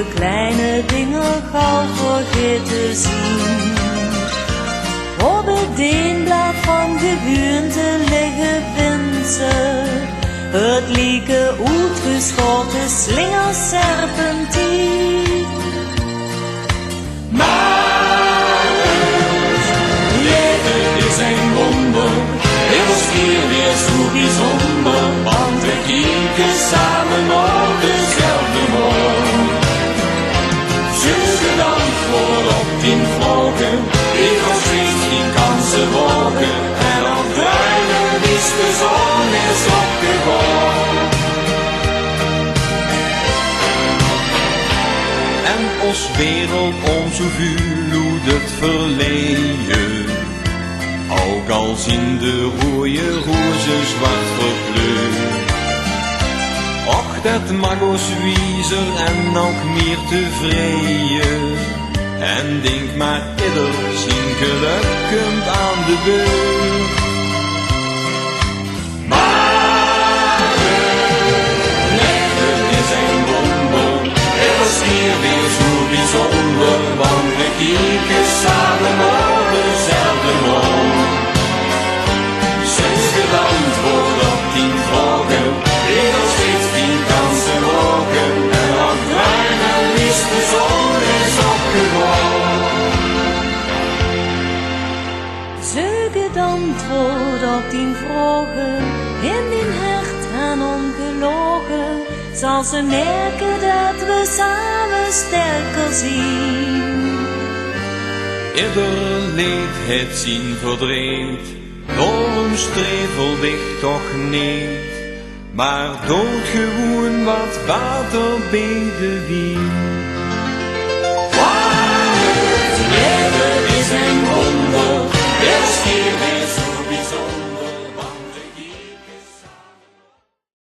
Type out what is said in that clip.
de kleine dingen gauw vergeten zien. Op het dienblad van gewoonte liggen winsen, het lieke uitgeschoten slingers serpentien. Maar het leven is een wonder, het was hier weer zo bijzonder, want we kijken samen op dezelfde morgen. Zuster dank voor op die vragen, ik was steeds die kansen wogen, en op druinen is de zon is opgegaan. En ons wereld om zo vuur het verleden, ook al zien de rode rozen zwart verkleurd. Och, dat mag ons wiezer en ook meer tevreden. En denk maar ieder zien geluk komt aan de beurt. Maar het leven is een wonder, het was hier weer zo bijzonder, want we kijken samen op dezelfde morgen. Sinds gedankt wordt op die vragen, ik nog steeds die kansen wogen, en op kleine liefst de zon is opgegaan. Zoek antwoord op die vragen, in die hart en ongelogen, zal ze merken dat we samen sterker zijn. Ieder leed het zien verdreed, daarom strevel dicht toch niet, maar doodgewoon wat water bij de wind.